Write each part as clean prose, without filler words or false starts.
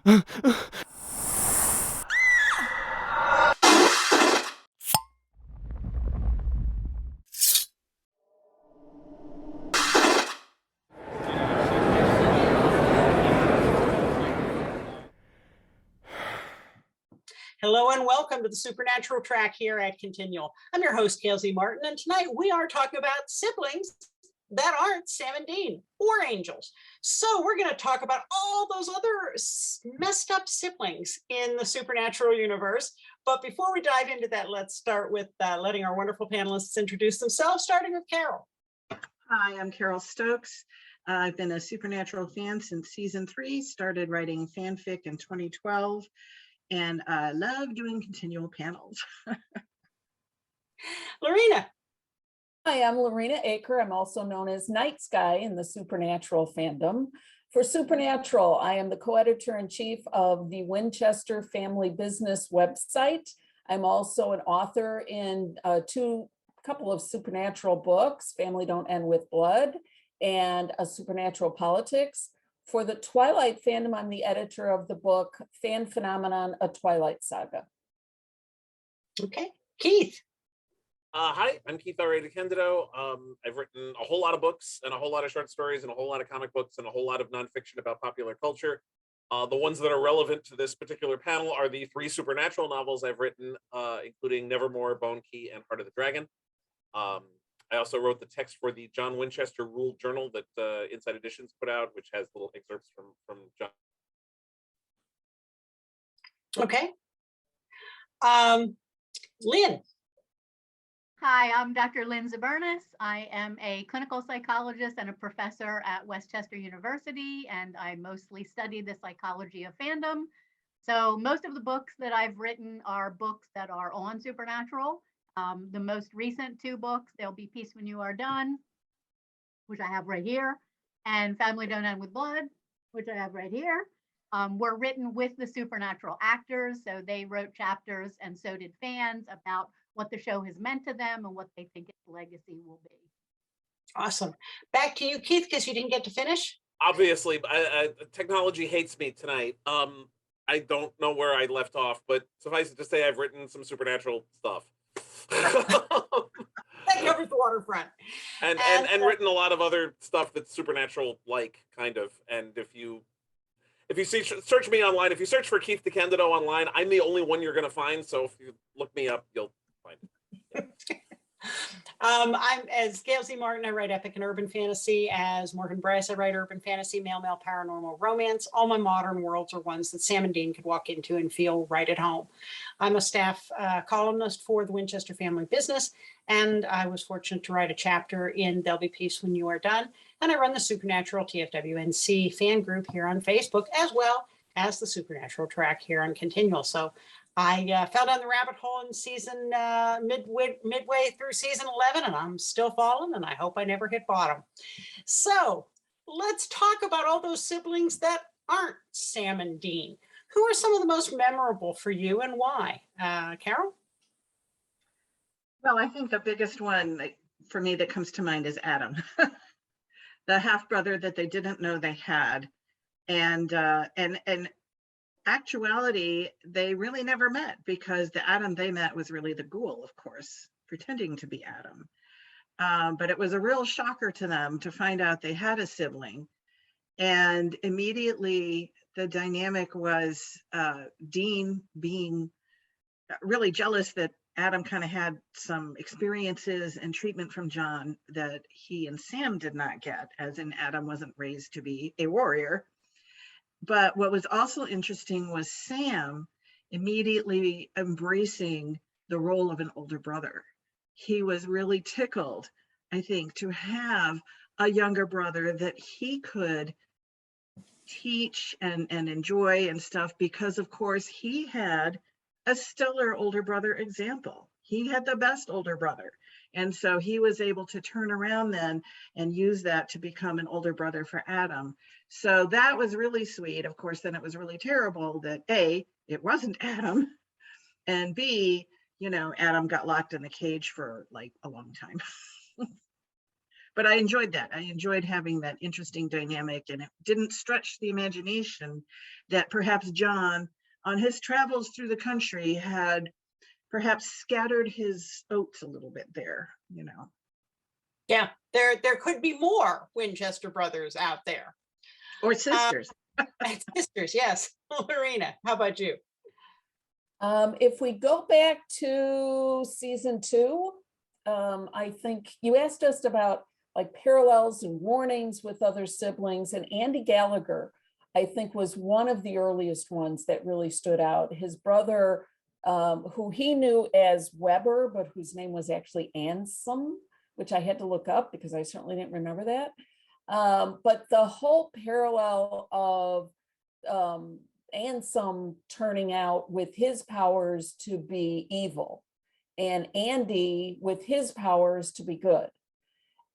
Hello and welcome to the Supernatural Track here at Continual. I'm your host, Gail Martin, and tonight we are talking about siblings that aren't Sam and Dean or angels. So we're going to talk about all those other messed up siblings in the supernatural universe. But before we dive into that, let's start with letting our wonderful panelists introduce themselves, starting with Carole. Hi, I'm Carole Stokes. I've been a Supernatural fan since season 3, started writing fanfic in 2012. And I love doing continual panels. Laurena. Hi, I'm Laurena Aker. I'm also known as Night Sky in the Supernatural fandom. For Supernatural, I am the co-editor-in-chief of the Winchester Family Business website. I'm also an author in couple of Supernatural books, Family Don't End with Blood and a Supernatural Politics. For the Twilight fandom, I'm the editor of the book Fan Phenomenon, A Twilight Saga. Okay, Keith. Hi, I'm Keith R.A. DeCandido. I've written a whole lot of books and a whole lot of short stories and a whole lot of comic books and a whole lot of nonfiction about popular culture. The ones that are relevant to this particular panel are the 3 Supernatural novels I've written, including Nevermore, Bone Key, and Heart of the Dragon. I also wrote the text for the John Winchester Ruled Journal that Inside Editions put out, which has little excerpts from John. Okay. Lynn. Hi, I'm Dr. Lynn Zubernis. I am a clinical psychologist and a professor at Winchester University, and I mostly study the psychology of fandom. So most of the books that I've written are books that are on Supernatural. The most recent 2 books, There'll Be Peace When You Are Done, which I have right here, and Family Don't End with Blood, which I have right here, were written with the Supernatural actors. So they wrote chapters, and so did fans, about what the show has meant to them and what they think its legacy will be. Awesome. Back to you, Keith, because you didn't get to finish. Obviously, technology hates me tonight. I don't know where I left off, but suffice it to say, I've written some Supernatural stuff. That covers the waterfront. And written a lot of other stuff that's supernatural like, kind of. And if you search me online, if you search for Keith DeCandido online, I'm the only one you're going to find. So if you look me up, you'll find it. I'm as Gail Z. Martin, I write epic and urban fantasy. As Morgan Bryce, I write urban fantasy, male paranormal romance. All my modern worlds are ones that Sam and Dean could walk into and feel right at home. I'm a staff columnist for the Winchester Family Business, and I was fortunate to write a chapter in There'll Be Peace When You Are Done. And I run the Supernatural TFWNC fan group here on Facebook, as well as the Supernatural Track here on Continual. So I fell down the rabbit hole in season midway through season 11, and I'm still falling, and I hope I never hit bottom. So let's talk about all those siblings that aren't Sam and Dean. Who are some of the most memorable for you and why? Carole? Well, I think the biggest one for me that comes to mind is Adam, the half-brother that they didn't know they had. And actuality, they really never met, because the Adam they met was really the ghoul, of course, pretending to be Adam. But it was a real shocker to them to find out they had a sibling. And immediately the dynamic was Dean being really jealous that Adam kind of had some experiences and treatment from John that he and Sam did not get, as in Adam wasn't raised to be a warrior. But what was also interesting was Sam immediately embracing the role of an older brother. He was really tickled, I think, to have a younger brother that he could teach and enjoy and stuff, because of course he had a stellar older brother example. He had the best older brother. And so he was able to turn around then and use that to become an older brother for Adam. So that was really sweet. Of course, then it was really terrible that A, it wasn't Adam, and B, you know, Adam got locked in the cage for like a long time. but I enjoyed that. I enjoyed having that interesting dynamic, and it didn't stretch the imagination that perhaps John, on his travels through the country, had perhaps scattered his oats a little bit there, you know. Yeah, there could be more Winchester brothers out there. Or sisters. And sisters, yes. Laurena, how about you? If we go back to season 2, I think you asked us about like parallels and warnings with other siblings, and Andy Gallagher, I think, was one of the earliest ones that really stood out. His brother, who he knew as Weber, but whose name was actually Anselm, which I had to look up because I certainly didn't remember that. But the whole parallel of Anselm turning out with his powers to be evil, and Andy with his powers to be good.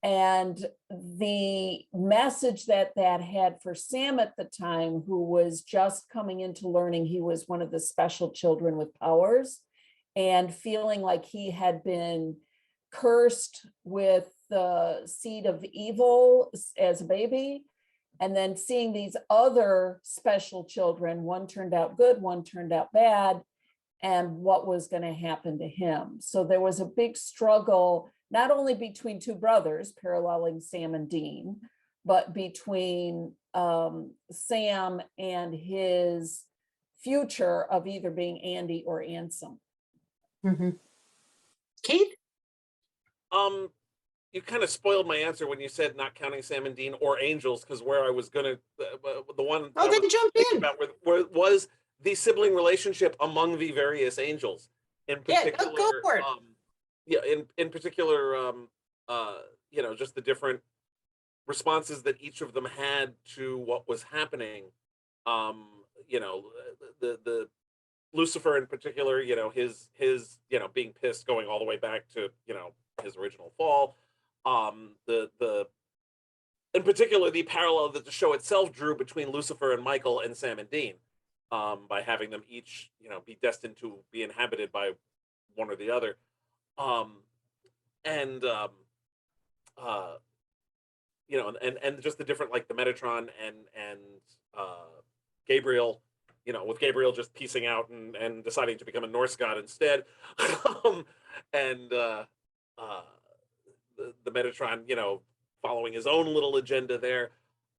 And the message that had for Sam at the time, who was just coming into learning he was one of the special children with powers, and feeling like he had been cursed with the seed of evil as a baby, and then seeing these other special children, one turned out good, one turned out bad, and what was going to happen to him. So there was a big struggle, not only between two brothers paralleling Sam and Dean, but between Sam and his future of either being Andy or Anselm. Mm-hmm. Keith? You kind of spoiled my answer when you said not counting Sam and Dean or angels, because where I was gonna, the one Oh, then jump in. about was the sibling relationship among the various angels. In particular, go for it. In particular, you know, just the different responses that each of them had to what was happening. You know, the Lucifer in particular, you know, his you know, being pissed going all the way back to, you know, his original fall. In particular, the parallel that the show itself drew between Lucifer and Michael and Sam and Dean, by having them each, you know, be destined to be inhabited by one or the other. You know, and just the different, like the Metatron and Gabriel, you know, with Gabriel just piecing out and deciding to become a Norse god instead. The Metatron, you know, following his own little agenda there.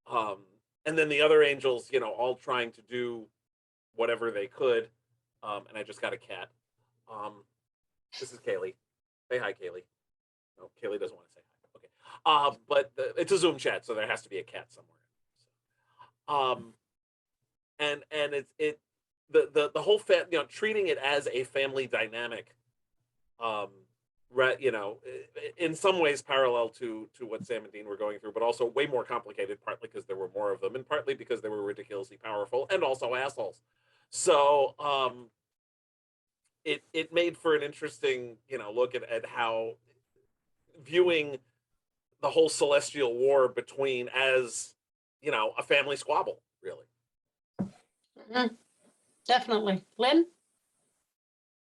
And then the other angels, you know, all trying to do whatever they could. And I just got a cat. This is Kaylee. Say hi, Kaylee. No, Kaylee doesn't want to say hi. Okay. But it's a Zoom chat, so there has to be a cat somewhere. And it's the whole you know, treating it as a family dynamic, you know, in some ways parallel to what Sam and Dean were going through, but also way more complicated, partly because there were more of them and partly because they were ridiculously powerful and also assholes. So it made for an interesting, you know, look at how viewing the whole celestial war between as, you know, a family squabble, really. Mm-hmm. Definitely. Lynn?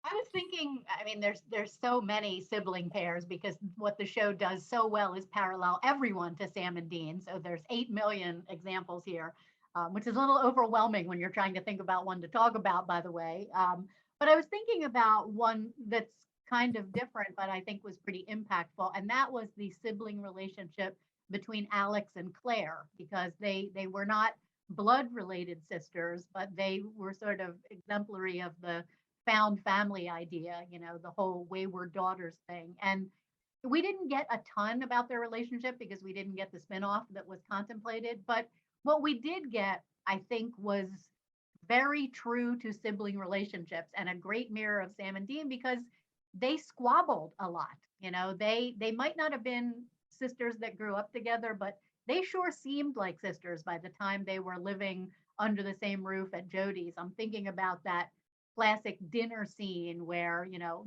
I was thinking, I mean, there's so many sibling pairs, because what the show does so well is parallel everyone to Sam and Dean. So there's 8 million examples here, which is a little overwhelming when you're trying to think about one to talk about, by the way. But I was thinking about one that's kind of different, but I think was pretty impactful. And that was the sibling relationship between Alex and Claire, because they were not blood related sisters, but they were sort of exemplary of the found family idea, you know, the whole wayward daughters thing. And we didn't get a ton about their relationship because we didn't get the spinoff that was contemplated. But what we did get, I think, was very true to sibling relationships and a great mirror of Sam and Dean, because they squabbled a lot. You know, they might not have been sisters that grew up together, but they sure seemed like sisters by the time they were living under the same roof at Jody's. I'm thinking about that classic dinner scene where, you know,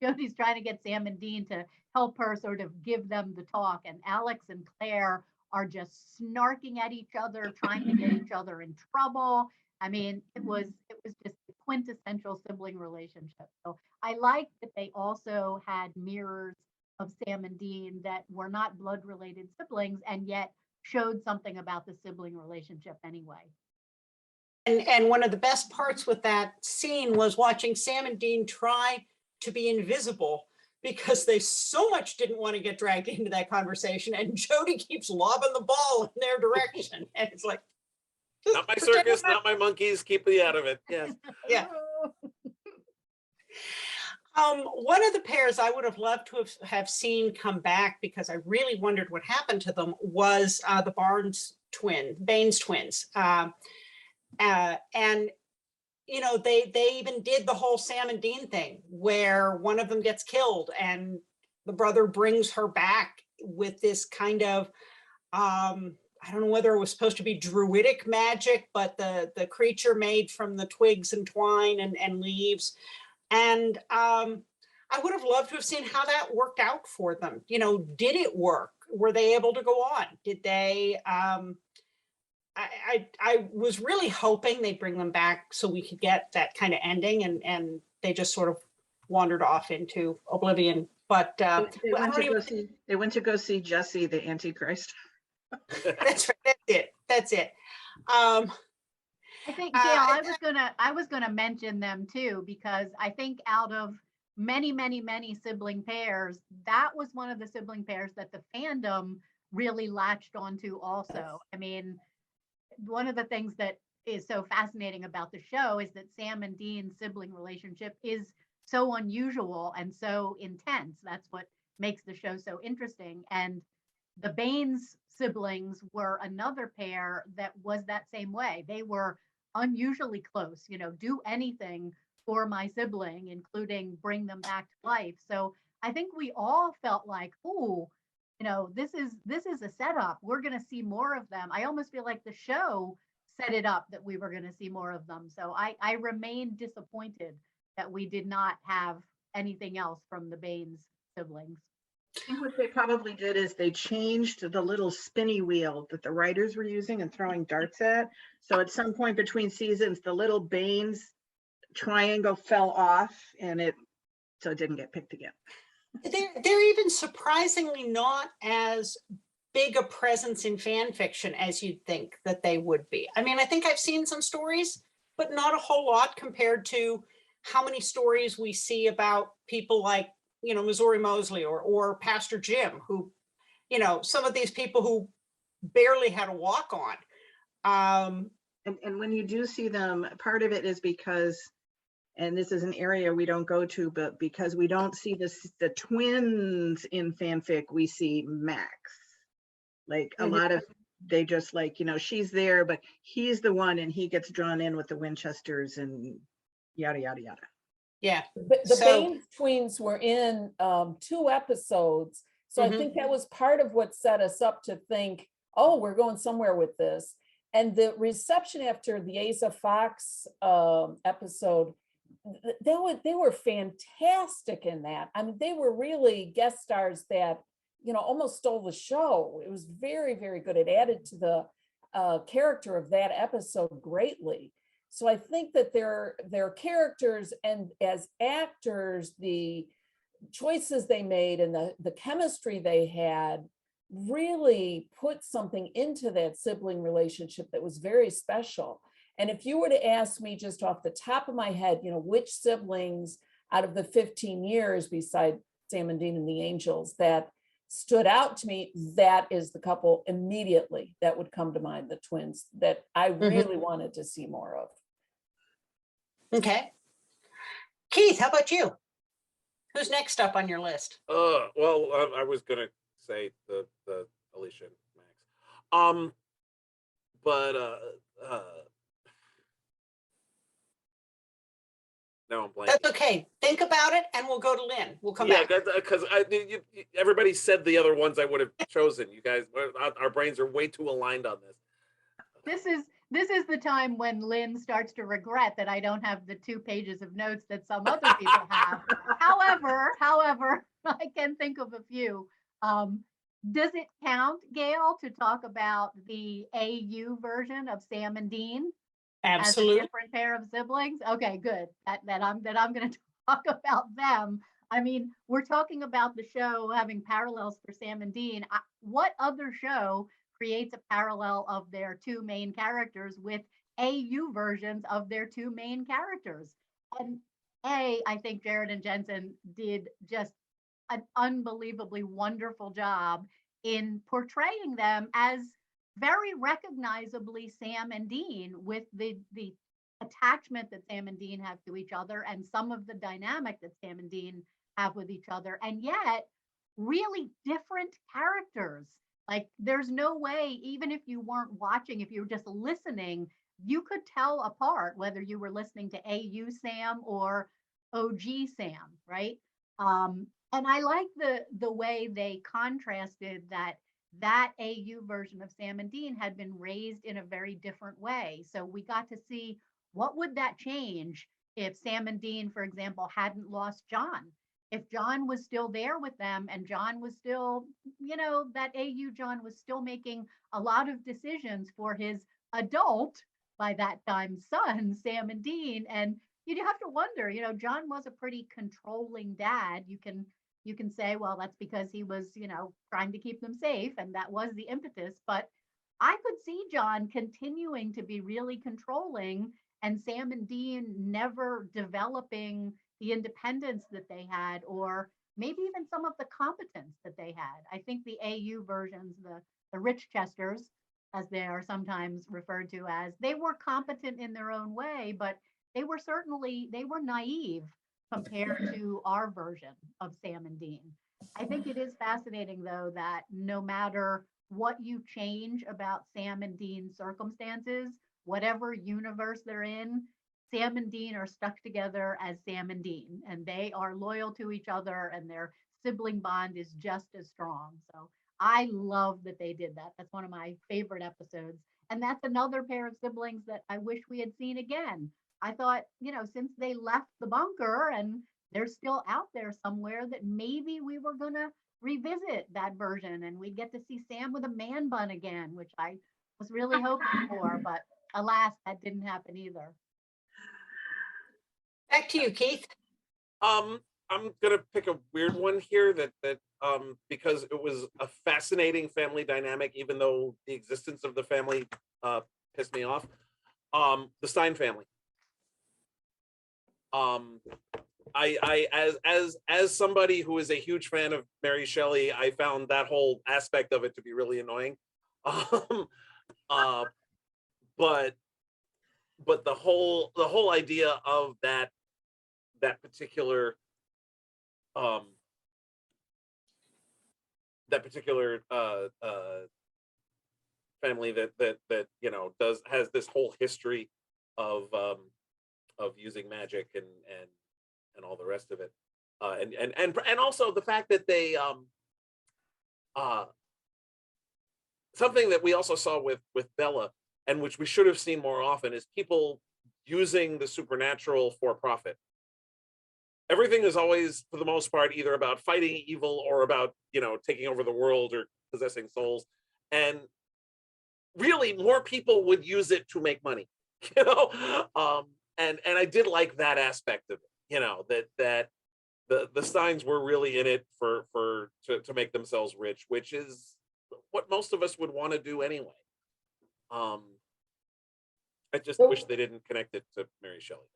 Jody's trying to get Sam and Dean to help her sort of give them the talk, and Alex and Claire are just snarking at each other, trying to get each other in trouble. I mean, it was just a quintessential sibling relationship. So I like that they also had mirrors of Sam and Dean that were not blood related siblings and yet showed something about the sibling relationship anyway. And one of the best parts with that scene was watching Sam and Dean try to be invisible because they so much didn't want to get dragged into that conversation. And Jody keeps lobbing the ball in their direction. And it's like, Not my circus, not my monkeys, keep me out of it. Yes. yeah. One of the pairs I would have loved to have seen come back because I really wondered what happened to them was the Baynes twins. And you know, they even did the whole Sam and Dean thing where one of them gets killed and the brother brings her back with this kind of I don't know whether it was supposed to be druidic magic, but the creature made from the twigs and twine and leaves. And I would have loved to have seen how that worked out for them. You know, did it work? Were they able to go on? Did they I was really hoping they'd bring them back so we could get that kind of ending, and they just sort of wandered off into oblivion. But they went to go see Jesse, the Antichrist. that's right. That's it. I think, Gail, I was gonna mention them too, because I think out of many sibling pairs, that was one of the sibling pairs that the fandom really latched onto also. I mean, one of the things that is so fascinating about the show is that Sam and Dean's sibling relationship is so unusual and so intense. That's what makes the show so interesting. And the Baynes siblings were another pair that was that same way. They were unusually close, you know, do anything for my sibling, including bring them back to life. So I think we all felt like, oh, you know, this is a setup. We're going to see more of them. I almost feel like the show set it up that we were going to see more of them. So I remain disappointed that we did not have anything else from the Baynes siblings. I think what they probably did is they changed the little spinny wheel that the writers were using and throwing darts at. So at some point between seasons, the little Baynes triangle fell off and it didn't get picked again. They're even surprisingly not as big a presence in fan fiction as you'd think that they would be. I mean, I think I've seen some stories, but not a whole lot compared to how many stories we see about people like, you know, Missouri Mosley or Pastor Jim, who, you know, some of these people who barely had a walk on. And when you do see them, part of it is because, and this is an area we don't go to, but because we don't see the twins in fanfic, we see Max. Like a lot of, they just like, you know, she's there, but he's the one and he gets drawn in with the Winchesters and yada, yada, yada. Yeah. The Baynes twins were in 2 episodes. So I think that was part of what set us up to think, oh, we're going somewhere with this. And the reception after the Asa Fox episode, they were fantastic in that. I mean, they were really guest stars that, you know, almost stole the show. It was very, very good. It added to the character of that episode greatly. So I think that their characters and as actors, the choices they made and the chemistry they had really put something into that sibling relationship that was very special. And if you were to ask me just off the top of my head, you know, which siblings out of the 15 years beside Sam and Dean and the Angels that stood out to me, that is the couple immediately that would come to mind, the twins that I really wanted to see more of. Okay. Keith, how about you? Who's next up on your list? Well, I was gonna say the Alicia Max. But no, I'm blanking. That's okay. Think about it and we'll go to Lynn. We'll come back. Yeah, because everybody said the other ones I would have chosen. You guys, our brains are way too aligned on this. This is the time when Lynn starts to regret that I don't have the 2 pages of notes that some other people have. However, I can think of a few. Does it count, Gail, to talk about the AU version of Sam and Dean? Absolutely. As a different pair of siblings? Okay, good. That I'm going to talk about them. I mean, we're talking about the show having parallels for Sam and Dean. What other show creates a parallel of their two main characters with AU versions of their two main characters? And I think Jared and Jensen did just an unbelievably wonderful job in portraying them as very recognizably Sam and Dean, with the attachment that Sam and Dean have to each other and some of the dynamic that Sam and Dean have with each other, and yet really different characters. Like, there's no way, even if you weren't watching, if you were just listening, you could tell apart whether you were listening to AU Sam or OG Sam, right? And I like the way they contrasted that AU version of Sam and Dean had been raised in a very different way. So we got to see what would that change if Sam and Dean, for example, hadn't lost John. If John was still there with them and John was still, that AU John was still making a lot of decisions for his adult, by that time, son, Sam and Dean. And you'd have to wonder, John was a pretty controlling dad. You can say, well, that's because he was, trying to keep them safe, and that was the impetus. But I could see John continuing to be really controlling, and Sam and Dean never developing the independence that they had, or maybe even some of the competence that they had. I think the AU versions, the Winchesters, as they are sometimes referred to as, they were competent in their own way, but they were naive compared to our version of Sam and Dean. I think it is fascinating, though, that no matter what you change about Sam and Dean's circumstances, whatever universe they're in, Sam and Dean are stuck together as Sam and Dean, and they are loyal to each other, and their sibling bond is just as strong. So I love that they did that. That's one of my favorite episodes. And that's another pair of siblings that I wish we had seen again. I thought, since they left the bunker and they're still out there somewhere, that maybe we were going to revisit that version and we'd get to see Sam with a man bun again, which I was really hoping for. But alas, that didn't happen either. Back to you, Keith. I'm gonna pick a weird one here that because it was a fascinating family dynamic, even though the existence of the family pissed me off. The Stein family. I as somebody who is a huge fan of Mary Shelley, I found that whole aspect of it to be really annoying. But the whole idea of that particular family that has this whole history of using magic and all the rest of it, and also the fact that they something that we also saw with Bella, and which we should have seen more often, is people using the supernatural for profit. Everything is always, for the most part, either about fighting evil or about, taking over the world or possessing souls. And really, more people would use it to make money, and I did like that aspect of it, that the Steins were really in it to make themselves rich, which is what most of us would want to do anyway. I just wish they didn't connect it to Mary Shelley.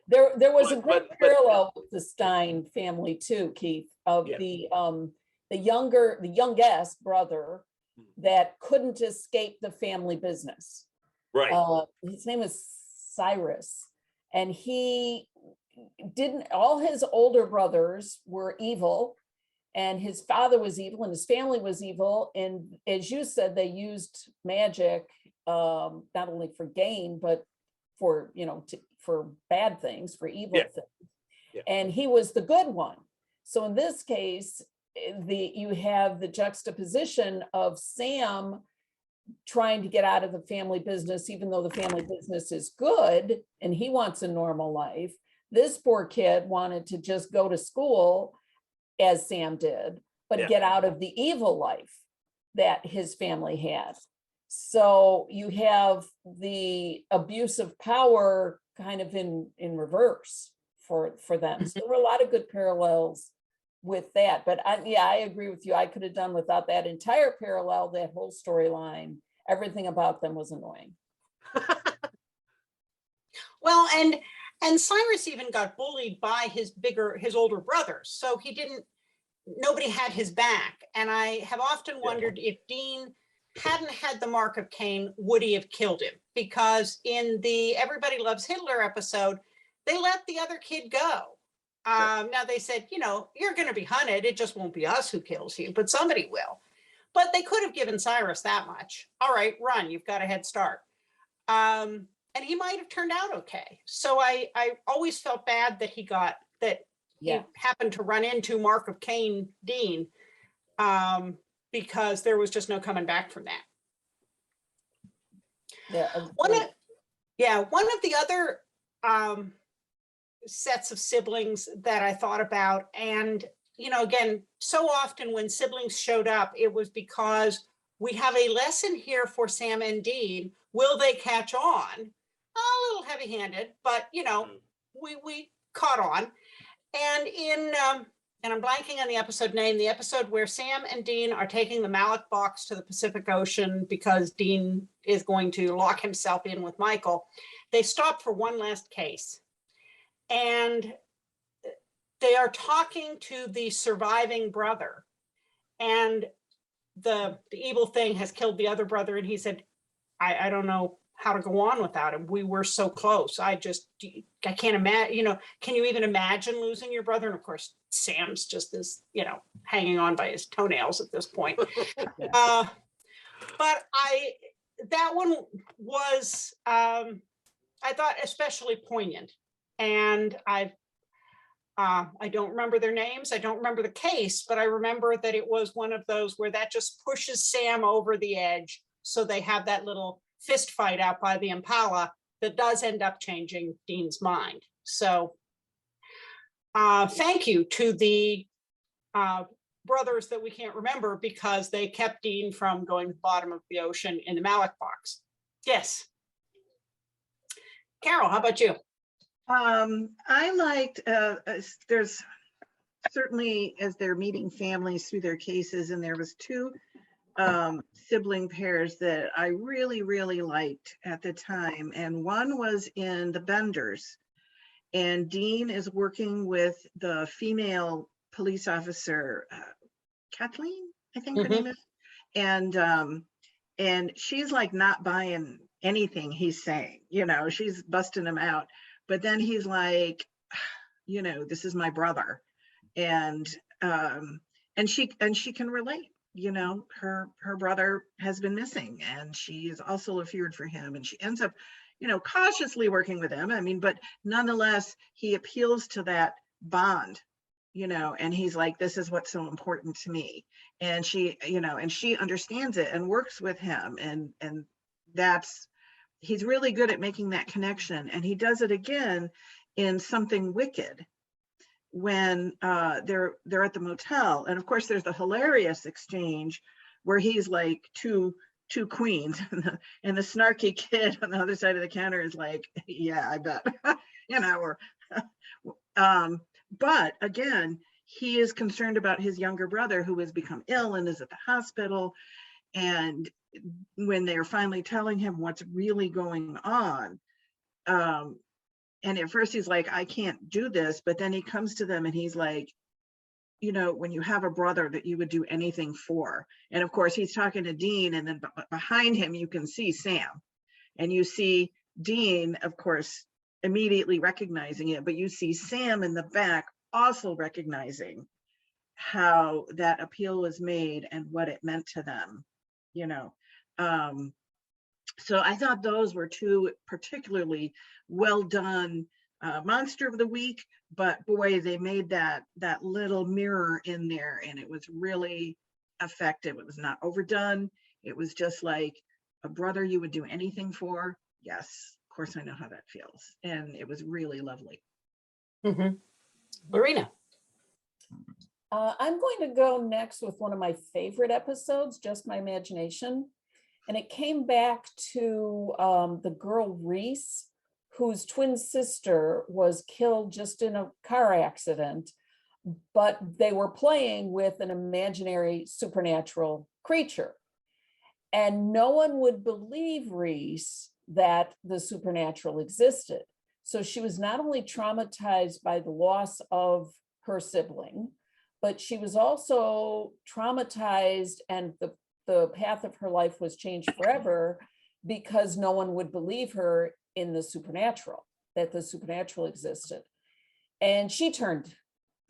There was a great parallel with the Stein family too, Keith, of the youngest brother that couldn't escape the family business. Right. His name was Cyrus, and all his older brothers were evil, and his father was evil, and his family was evil. And as you said, they used magic not only for gain, but for for bad things, for evil things. Yeah. And he was the good one. So in this case, you have the juxtaposition of Sam trying to get out of the family business, even though the family business is good and he wants a normal life. This poor kid wanted to just go to school, as Sam did, but get out of the evil life that his family had. So you have the abuse of power kind of in reverse for them. So there were a lot of good parallels with that. But I agree with you. I could have done without that entire parallel, that whole storyline. Everything about them was annoying. Well, and Cyrus even got bullied by his older brothers. So nobody had his back. And I have often wondered if Dean hadn't had the mark of Cain, would he have killed him? Because in the Everybody Loves Hitler episode, they let the other kid go. Now they said, you're going to be hunted. It just won't be us who kills you, but somebody will. But they could have given Cyrus that much. All right, run. You've got a head start. And he might have turned out okay. So I always felt bad that he happened to run into Mark of Cain Dean, because there was just no coming back from that. One of the other sets of siblings that I thought about, and again, so often when siblings showed up, it was because we have a lesson here for Sam and Dean. Will they catch on? A little heavy-handed, but we caught on. And and I'm blanking on the episode name, the episode where Sam and Dean are taking the Malak box to the Pacific Ocean because Dean is going to lock himself in with Michael. They stop for one last case. And they are talking to the surviving brother. And the evil thing has killed the other brother. And he said, I don't know how to go on without him. We were so close. I can't imagine, can you even imagine losing your brother? And of course, Sam's just this, hanging on by his toenails at this point. But that one was, I thought especially poignant. And I don't remember their names. I don't remember the case, but I remember that it was one of those where that just pushes Sam over the edge. So they have that little fist fight out by the Impala that does end up changing Dean's mind. So thank you to the brothers that we can't remember, because they kept Dean from going to the bottom of the ocean in the Malak box. Yes. Carol, how about you? I liked, there's certainly, as they're meeting families through their cases, and there was two sibling pairs that I really, really liked at the time. And one was in The Benders, and Dean is working with the female police officer, Kathleen, I think her name is. And she's like not buying anything he's saying, she's busting him out. But then he's like, this is my brother. And she can relate. Her brother has been missing, and she is also feared for him, and she ends up cautiously working with him. But nonetheless, he appeals to that bond, and he's like, this is what's so important to me. And she understands it and works with him, and he's really good at making that connection. And he does it again in Something Wicked, when they're at the motel. And of course, there's the hilarious exchange where he's like two queens, and the snarky kid on the other side of the counter is like, yeah, I bet, but again, he is concerned about his younger brother, who has become ill and is at the hospital. And when they're finally telling him what's really going on, and at first he's like, I can't do this. But then he comes to them and he's like, when you have a brother that you would do anything for. And of course, he's talking to Dean, and then behind him, you can see Sam. And you see Dean, of course, immediately recognizing it. But you see Sam in the back also recognizing how that appeal was made and what it meant to them, So I thought those were two particularly well done Monster of the Week, but boy, they made that little mirror in there, and it was really effective. It was not overdone. It was just like a brother you would do anything for. Yes, of course I know how that feels. And it was really lovely. Laurena. I'm going to go next with one of my favorite episodes, Just My Imagination. And it came back to the girl Reese, whose twin sister was killed just in a car accident, but they were playing with an imaginary supernatural creature. And no one would believe Reese that the supernatural existed. So she was not only traumatized by the loss of her sibling, but she was also traumatized, and the path of her life was changed forever because no one would believe her in the supernatural, that the supernatural existed. And she turned,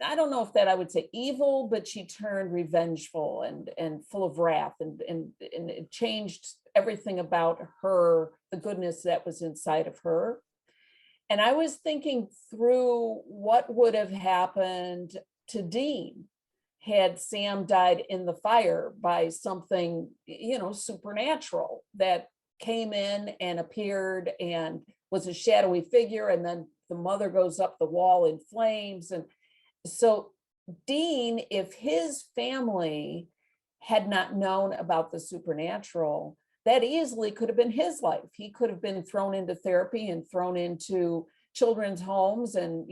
I don't know if that I would say evil, but she turned revengeful and full of wrath, and it changed everything about her, the goodness that was inside of her. And I was thinking through what would have happened to Dean had Sam died in the fire by something, supernatural that came in and appeared and was a shadowy figure, and then the mother goes up the wall in flames. And so Dean, if his family had not known about the supernatural, that easily could have been his life. He could have been thrown into therapy and thrown into children's homes and,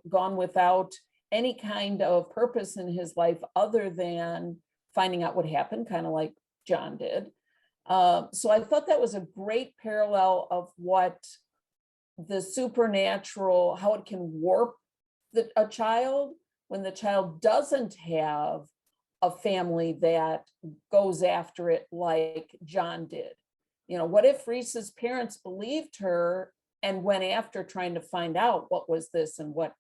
gone without any kind of purpose in his life other than finding out what happened, kind of like John did. So I thought that was a great parallel of what the supernatural, how it can warp a child when the child doesn't have a family that goes after it like John did. What if Reese's parents believed her and went after trying to find out what was this and what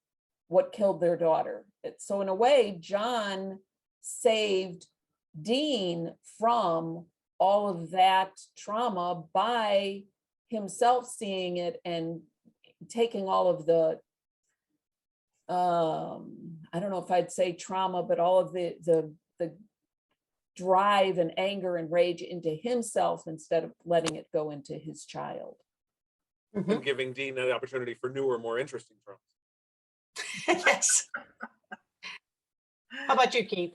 killed their daughter? So in a way, John saved Dean from all of that trauma by himself seeing it and taking all of the I don't know if I'd say trauma, but all of the drive and anger and rage into himself instead of letting it go into his child. And giving Dean an opportunity for newer, more interesting traumas. Yes. How about you, Keith?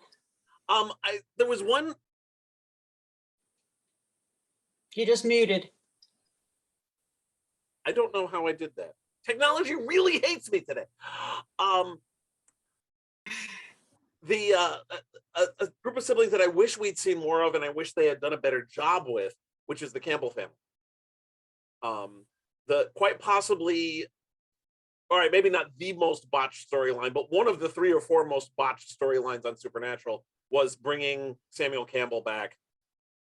There was one. You just muted. I don't know how I did that. Technology really hates me today. A group of siblings that I wish we'd seen more of, and I wish they had done a better job with, which is the Campbell family. The quite possibly, all right, maybe not the most botched storyline, but one of the 3 or 4 most botched storylines on Supernatural was bringing Samuel Campbell back.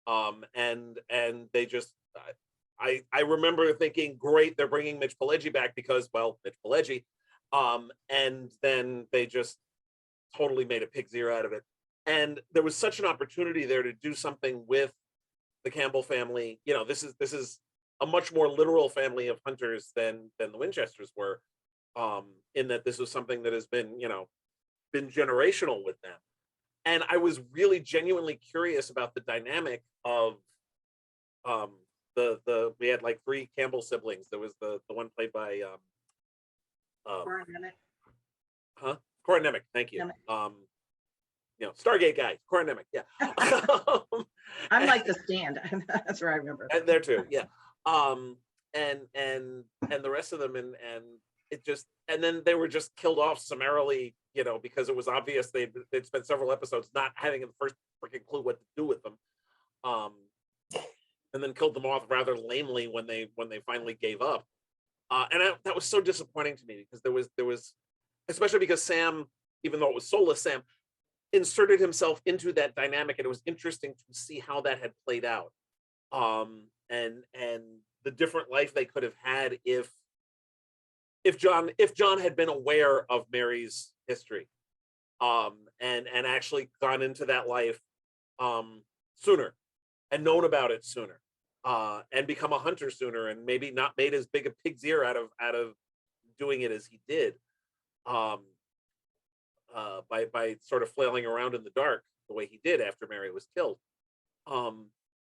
And they just, I remember thinking, great, they're bringing Mitch Pileggi back because, well, Mitch Pileggi. And then they just totally made a pig's ear out of it. And there was such an opportunity there to do something with the Campbell family. This is a much more literal family of hunters than the Winchesters were, in that this was something that has been, been generational with them. And I was really genuinely curious about the dynamic of we had like 3 Campbell siblings. There was the one played by Corin Nemec, thank you. Stargate guy, Corin Nemec, yeah. I'm like The Stand. That's where I remember. And there too, yeah. And the rest of them, and it just, and then they were just killed off summarily, because it was obvious they'd spent several episodes not having the first freaking clue what to do with them. And then killed them off rather lamely when they finally gave up. That was so disappointing to me, because there was, especially because Sam, even though it was soulless, Sam inserted himself into that dynamic, and it was interesting to see how that had played out. And the different life they could have had if John had been aware of Mary's history, and actually gone into that life sooner and known about it sooner, and become a hunter sooner, and maybe not made as big a pig's ear out of doing it as he did, by sort of flailing around in the dark the way he did after Mary was killed.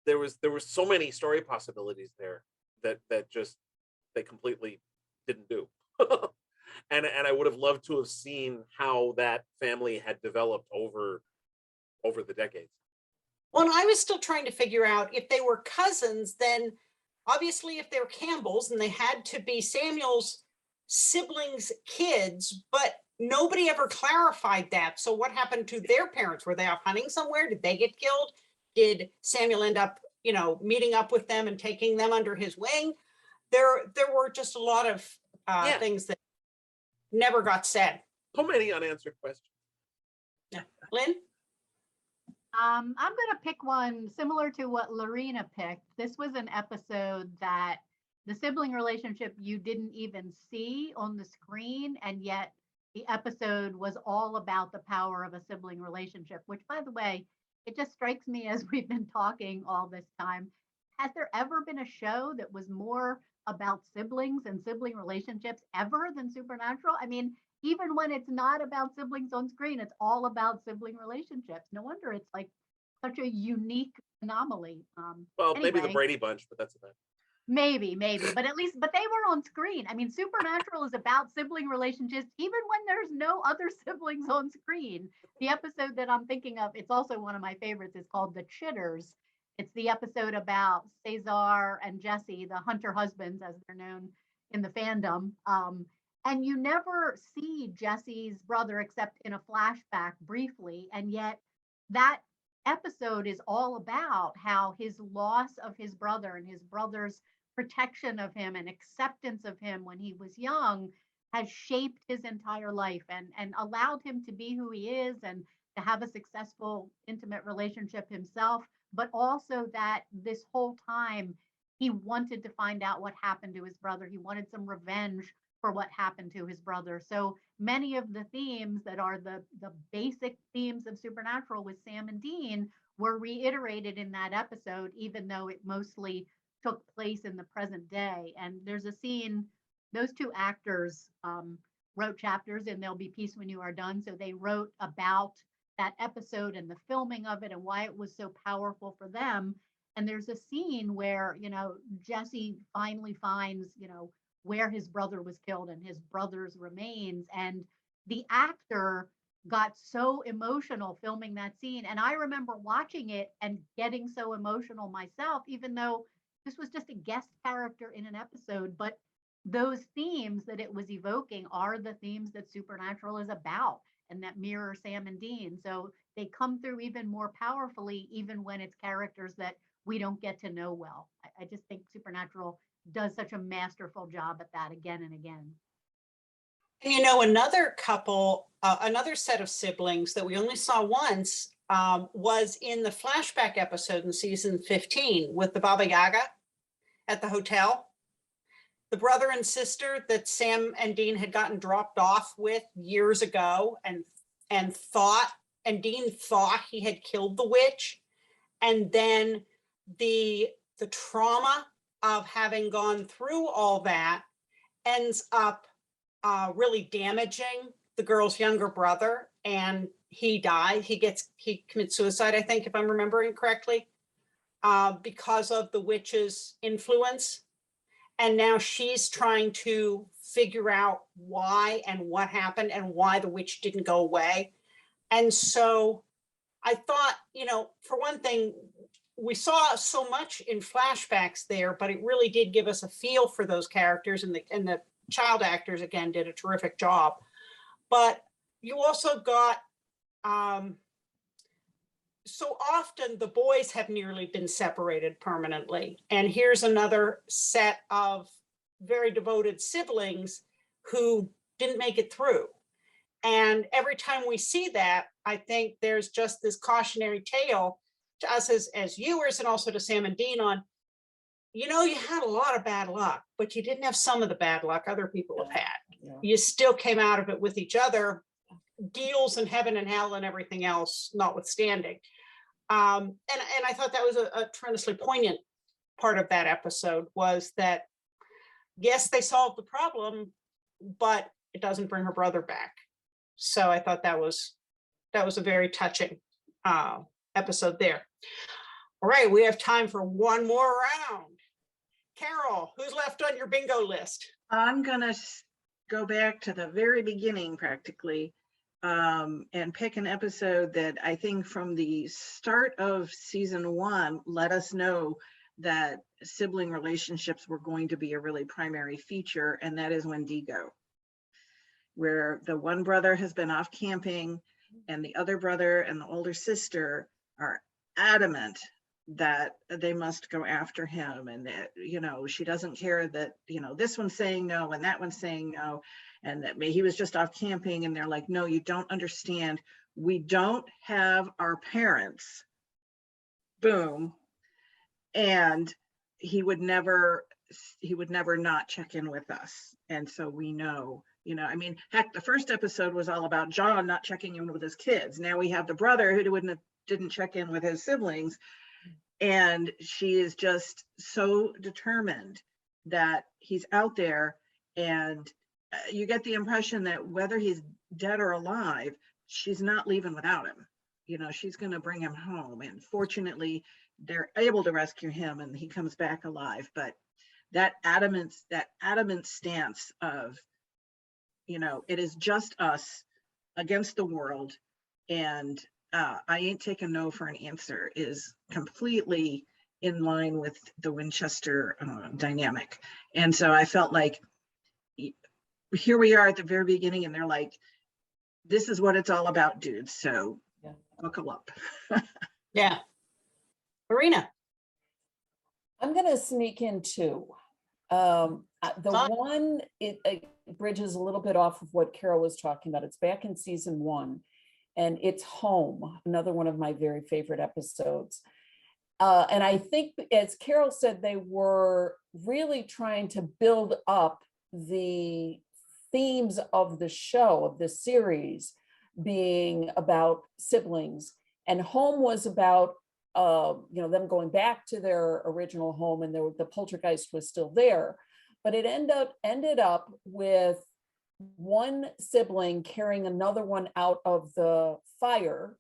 There was so many story possibilities there that just they completely didn't do. and I would have loved to have seen how that family had developed over the decades. Well, and I was still trying to figure out if they were cousins, then obviously if they're Campbells and they had to be Samuel's siblings' kids, but nobody ever clarified that. So what happened to their parents? Were they off hunting somewhere? Did they get killed? Did Samuel end up, you know, meeting up with them and taking them under his wing? There were just a lot of Yeah. things that never got said. So many unanswered questions. Lynn? I'm going to pick one similar to what Laurena picked. This was an episode that the sibling relationship you didn't even see on the screen, and yet the episode was all about the power of a sibling relationship, which, by the way, it just strikes me as we've been talking all this time. Has there ever been a show that was more about siblings and sibling relationships ever than Supernatural? I mean, even when it's not about siblings on screen, it's all about sibling relationships. No wonder it's like such a unique anomaly. Well, maybe the Anyway. Brady Bunch, but that's about it. Maybe, but at least, but they were on screen. I mean, Supernatural is about sibling relationships, even when there's no other siblings on screen. The episode that I'm thinking of, it's also one of my favorites, is called The Chitters. It's the episode about Cesar and Jesse, the Hunter husbands, as they're known in the fandom. And you never see Jesse's brother except in a flashback briefly. And yet that episode is all about how his loss of his brother and his brother's protection of him and acceptance of him when he was young has shaped his entire life and allowed him to be who he is and to have a successful, intimate relationship himself, but also that this whole time he wanted to find out what happened to his brother. He wanted some revenge for what happened to his brother. So many of the themes that are the basic themes of Supernatural with Sam and Dean were reiterated in that episode, even though it mostly took place in the present day. And there's a scene, those two actors wrote chapters in There'll Be Peace When You Are Done. So they wrote about that episode and the filming of it and why it was so powerful for them. And there's a scene where, you know, Jesse finally finds, you know, where his brother was killed and his brother's remains. And the actor got so emotional filming that scene. And I remember watching it and getting so emotional myself, even though this was just a guest character in an episode. But those themes that it was evoking are the themes that Supernatural is about and that mirror Sam and Dean. So they come through even more powerfully, even when it's characters that we don't get to know well. I just think Supernatural does such a masterful job at that again and again. And you know, another couple, another set of siblings that we only saw once was in the flashback episode in season 15 with the Baba Yaga at the hotel. The brother and sister that Sam and Dean had gotten dropped off with years ago and Dean thought he had killed the witch. And then the trauma of having gone through all that ends up really damaging the girl's younger brother, and he died. He commits suicide, I think, if I'm remembering correctly, because of the witch's influence. And now she's trying to figure out why and what happened and why the witch didn't go away. And so I thought, you know, for one thing, we saw so much in flashbacks there, but it really did give us a feel for those characters, and the child actors again did a terrific job. But you also got so often the boys have nearly been separated permanently, and here's another set of very devoted siblings who didn't make it through. And every time we see that, I think there's just this cautionary tale to us as viewers, and also to Sam and Dean on, you know, you had a lot of bad luck, but you didn't have some of the bad luck other people have had. Yeah. You still came out of it with each other, deals in heaven and hell and everything else notwithstanding. And I thought that was a tremendously poignant part of that episode, was that, yes, they solved the problem, but it doesn't bring her brother back. So I thought that was a very touching episode there. All right, we have time for one more round. Carole, who's left on your bingo list? I'm gonna go back to the very beginning practically, and pick an episode that I think from the start of season 1 let us know that sibling relationships were going to be a really primary feature, and that is Wendigo, where the one brother has been off camping and the other brother and the older sister are adamant that they must go after him, and that, you know, she doesn't care that, you know, this one's saying no and that one's saying no, and that he was just off camping, and they're like, no, you don't understand, we don't have our parents, boom. And he would never not check in with us. And so we know, you know, I mean, heck, the first episode was all about John not checking in with his kids. Now we have the brother who didn't check in with his siblings. And she is just so determined that he's out there. And you get the impression that whether he's dead or alive, she's not leaving without him. You know, she's going to bring him home. And fortunately, they're able to rescue him and he comes back alive. But that adamant stance of, you know, it is just us against the world, and I ain't taking no for an answer, is completely in line with the Winchester dynamic. And so I felt like here we are at the very beginning, and they're like, this is what it's all about, dudes. So Yeah. buckle up. Yeah. Laurena. I'm going to sneak in two. The Fine. one, it bridges a little bit off of what Carol was talking about. It's back in season 1, and it's Home, another one of my very favorite episodes. And I think, as Carol said, they were really trying to build up the themes of the show, of the series, being about siblings. And Home was about you know, them going back to their original home, and the poltergeist was still there, but it ended up with one sibling carrying another one out of the fire,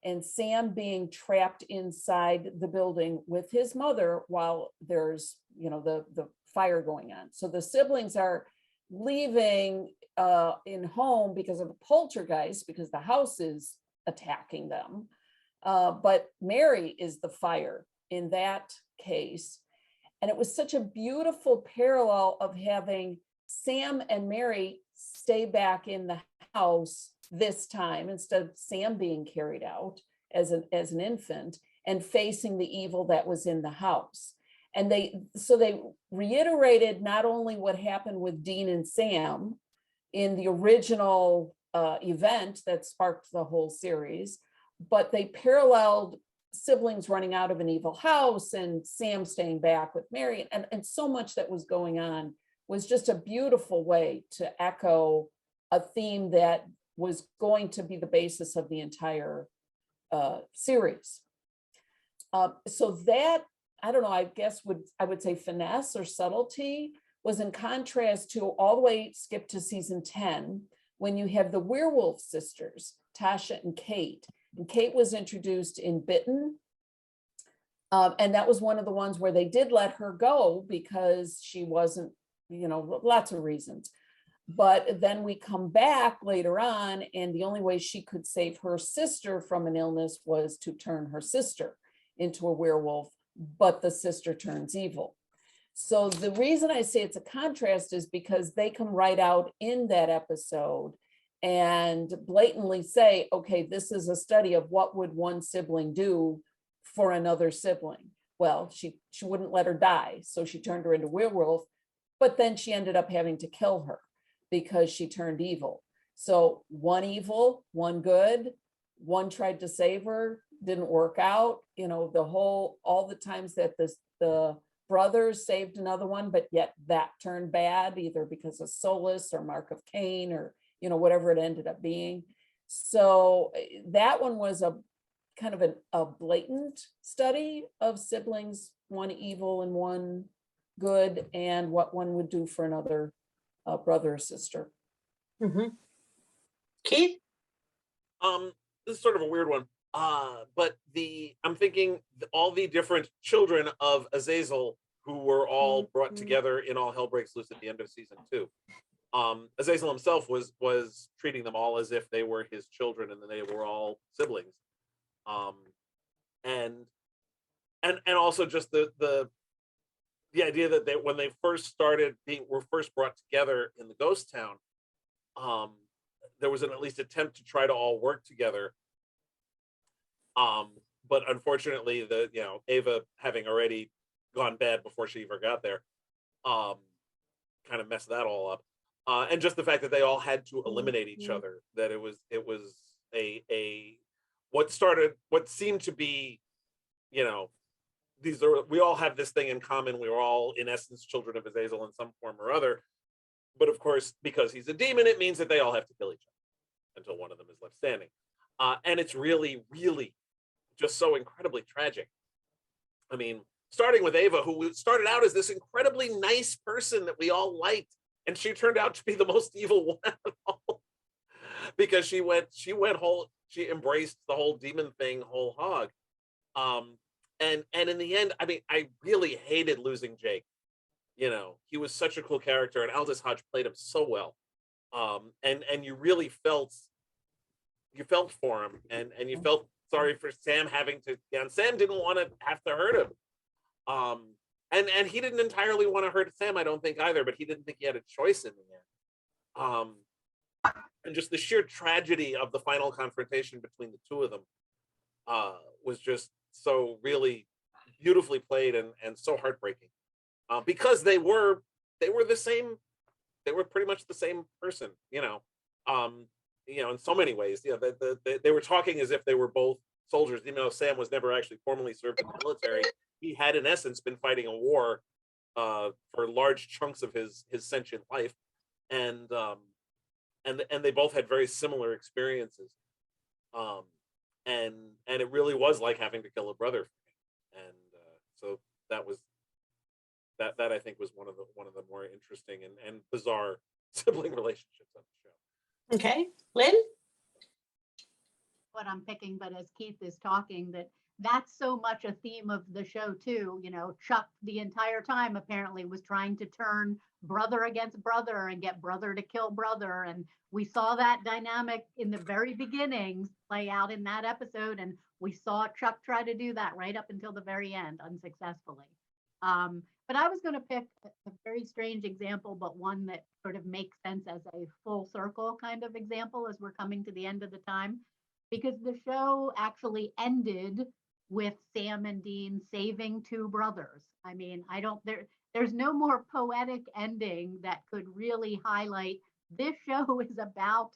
and Sam being trapped inside the building with his mother while there's, you know, the fire going on. So the siblings are leaving in Home because of the poltergeist, because the house is attacking them. But Mary is the fire in that case. And it was such a beautiful parallel of having Sam and Mary stay back in the house this time, instead of Sam being carried out as an infant and facing the evil that was in the house. And they reiterated not only what happened with Dean and Sam in the original event that sparked the whole series, but they paralleled siblings running out of an evil house and Sam staying back with Mary, and so much that was going on was just a beautiful way to echo a theme that was going to be the basis of the entire series. So that, I don't know, I guess I would say finesse or subtlety was in contrast to all the way skip to season 10, when you have the werewolf sisters, Tasha and Kate. And Kate was introduced in Bitten. And that was one of the ones where they did let her go because she wasn't, you know, lots of reasons. But then we come back later on, and the only way she could save her sister from an illness was to turn her sister into a werewolf, but the sister turns evil. So the reason I say it's a contrast is because they come right out in that episode and blatantly say, okay, this is a study of what would one sibling do for another sibling. Well, she wouldn't let her die, so she turned her into werewolf, but then she ended up having to kill her because she turned evil. So one evil, one good, one tried to save her, didn't work out. You know, all the times that the brothers saved another one, but yet that turned bad, either because of Solus or Mark of Cain or, you know, whatever it ended up being. So that one was a kind of a blatant study of siblings, one evil and one good, and what one would do for another brother or sister. Mm-hmm. Keith? This is sort of a weird one. But I'm thinking all the different children of Azazel who were all brought together in All Hell Breaks Loose at the end of season 2. Azazel himself was treating them all as if they were his children and they were all siblings. And also just the the idea that when they first started were first brought together in the ghost town, there was an at least attempt to try to all work together. But unfortunately, Ava having already gone bad before she even got there, kind of messed that all up. And just the fact that they all had to eliminate each other, that it was what seemed to be, we all have this thing in common. We were all in essence children of Azazel in some form or other. But of course, because he's a demon, it means that they all have to kill each other until one of them is left standing. And it's really, really just so incredibly tragic. I mean, starting with Ava, who started out as this incredibly nice person that we all liked, and she turned out to be the most evil one of all, because she embraced the whole demon thing whole hog. And in the end, I mean, I really hated losing Jake. He was such a cool character, and Aldous Hodge played him so well. And you really felt for him, and you felt sorry for Sam having to, and Sam didn't want to have to hurt him. And he didn't entirely want to hurt Sam, I don't think either, but he didn't think he had a choice in the end. And just the sheer tragedy of the final confrontation between the two of them was just so really beautifully played and so heartbreaking, because they were the same. They were pretty much the same person, in so many ways. They were talking as if they were both soldiers, even though Sam was never actually formally served in the military. He had, in essence, been fighting a war for large chunks of his sentient life, and they both had very similar experiences, and it really was like having to kill a brother for me. And so that I think was one of the more interesting and bizarre sibling relationships on the show. Okay, Lynn? What I'm picking, but as Keith is talking, that's so much a theme of the show too. Chuck the entire time apparently was trying to turn brother against brother and get brother to kill brother. And we saw that dynamic in the very beginnings play out in that episode. And we saw Chuck try to do that right up until the very end unsuccessfully. But I was going to pick a very strange example, but one that sort of makes sense as a full circle kind of example as we're coming to the end of the time, because the show actually ended with Sam and Dean saving two brothers. I mean, there's no more poetic ending that could really highlight this show is about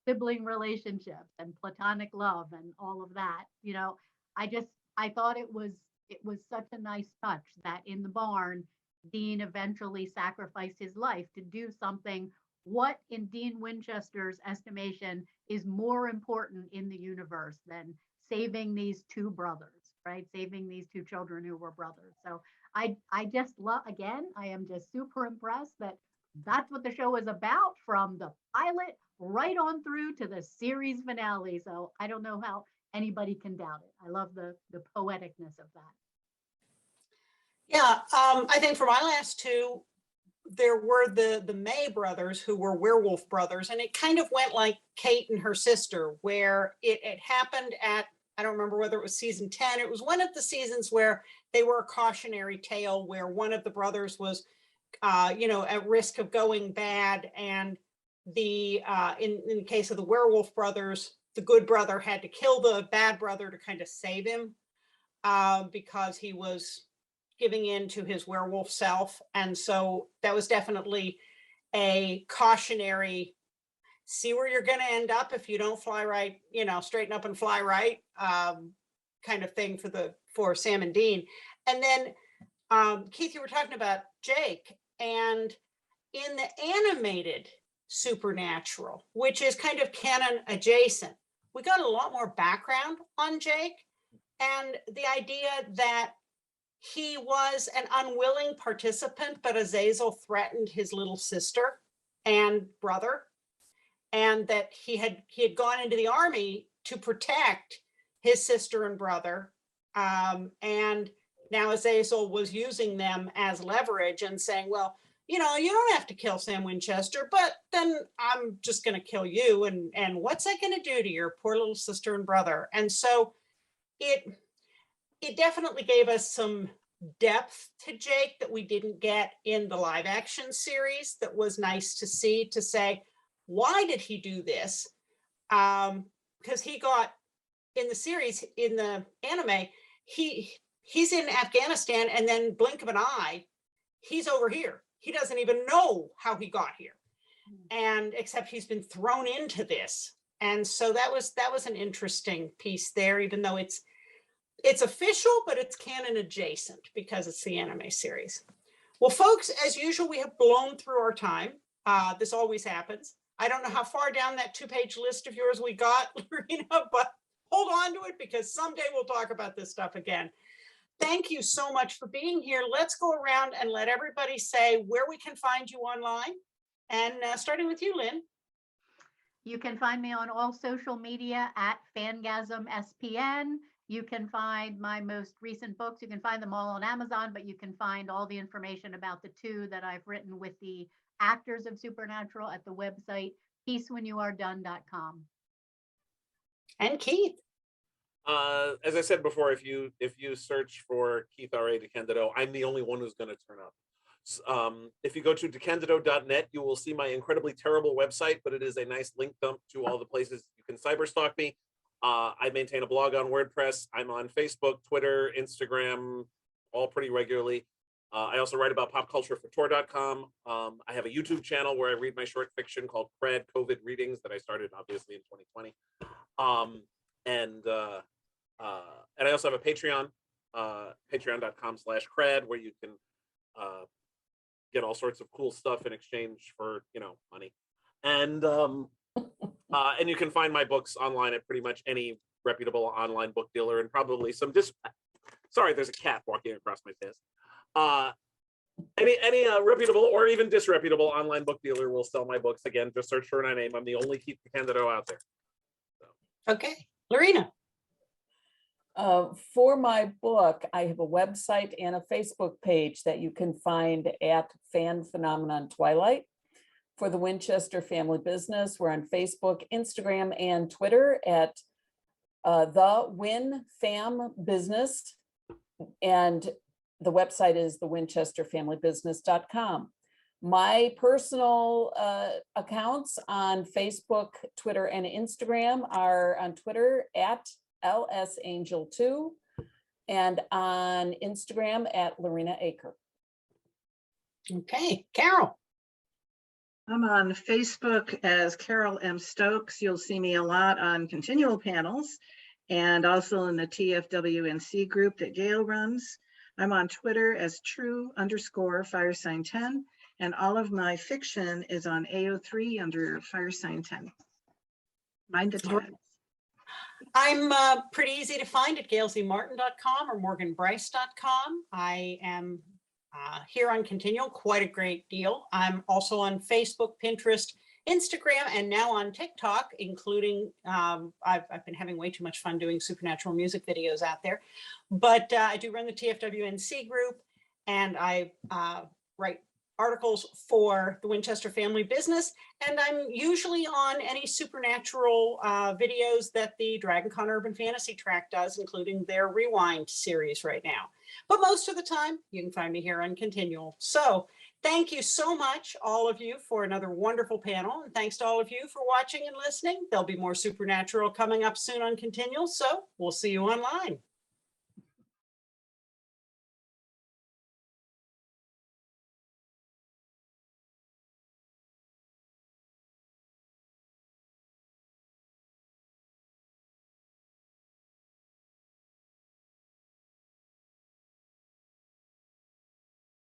sibling relationships and platonic love and all of that. I thought it was such a nice touch that in the barn, Dean eventually sacrificed his life to do something what in Dean Winchester's estimation is more important in the universe than saving these two brothers, right? Saving these two children who were brothers. So I just love, again, I am just super impressed that that's what the show is about, from the pilot right on through to the series finale. So I don't know how anybody can doubt it. I love the poeticness of that. Yeah, I think for my last two, there were the May brothers, who were Werewolf Brothers, and it kind of went like Kate and her sister, where it happened at, I don't remember whether it was season 10. It was one of the seasons where they were a cautionary tale, where one of the brothers was, at risk of going bad, and in the case of the Werewolf Brothers, the good brother had to kill the bad brother to kind of save him, because he was giving in to his werewolf self. And so that was definitely a cautionary, see where you're going to end up if you don't fly right, straighten up and fly right, kind of thing for Sam and Dean. And then Keith, you were talking about Jake, and in the animated Supernatural, which is kind of canon adjacent, we got a lot more background on Jake, and the idea that he was an unwilling participant, but Azazel threatened his little sister and brother, and that he had gone into the army to protect his sister and brother, and now Azazel was using them as leverage and saying, well, you don't have to kill Sam Winchester, but then I'm just going to kill you, and what's that going to do to your poor little sister and brother? And so it definitely gave us some depth to Jake that we didn't get in the live action series that was nice to see, to say, why did he do this? Because he got, in the series, in the anime, he's in Afghanistan, and then blink of an eye, he's over here. He doesn't even know how he got here. And except he's been thrown into this. And so that was an interesting piece there, even though it's official, but it's canon adjacent because it's the anime series. Well, folks, as usual, we have blown through our time. This always happens. I don't know how far down that 2-page list of yours we got, Laurena, but hold on to it, because someday we'll talk about this stuff again. Thank you so much for being here. Let's go around and let everybody say where we can find you online. And starting with you, Lynn. You can find me on all social media at FangasmSPN. You can find my most recent books. You can find them all on Amazon, but you can find all the information about the 2 that I've written with the actors of Supernatural at the website peacewhenyouaredone.com. And Keith. As I said before, if you search for Keith R.A. DeCandido, I'm the only one who's going to turn up. If you go to DeCandido.net, you will see my incredibly terrible website, but it is a nice link dump to all the places you can cyberstalk me. I maintain a blog on WordPress. I'm on Facebook, Twitter, Instagram, all pretty regularly. I also write about pop culture for Tor.com. I have a YouTube channel where I read my short fiction called Crad COVID Readings that I started obviously in 2020. And I also have a Patreon, patreon.com/crad, where you can get all sorts of cool stuff in exchange for, money. And you can find my books online at pretty much any reputable online book dealer, and probably some sorry, there's a cat walking across my face. Any reputable or even disreputable online book dealer will sell my books. Again, just search for my name. I'm the only Keith DeCandido out there. So. Okay, Laurena. For my book, I have a website and a Facebook page that you can find at Fan Phenomenon Twilight. For the Winchester Family Business, we're on Facebook, Instagram, and Twitter at the Win Fam Business, and the website is thewinchesterfamilybusiness.com. My personal accounts on Facebook, Twitter, and Instagram are on Twitter at LSAngel2 and on Instagram at Laurena Aker. Okay, Carole. I'm on Facebook as Carole M. Stokes. You'll see me a lot on continual panels and also in the TFWNC group that Gail runs. I'm on Twitter as true_firesign10, and all of my fiction is on AO3 under firesign10. Mind the tags. I'm pretty easy to find at gailzmartin.com or morganbryce.com. I am here on Continual quite a great deal. I'm also on Facebook, Pinterest, Instagram, and now on TikTok, including I've been having way too much fun doing supernatural music videos out there. But I do run the TFWNC group, and I write articles for the Winchester Family Business, and I'm usually on any supernatural videos that the DragonCon Urban Fantasy Track does, including their Rewind series right now. But most of the time, you can find me here on Continual. So thank you so much, all of you, for another wonderful panel, and thanks to all of you for watching and listening. There'll be more supernatural coming up soon on Continual, so we'll see you online.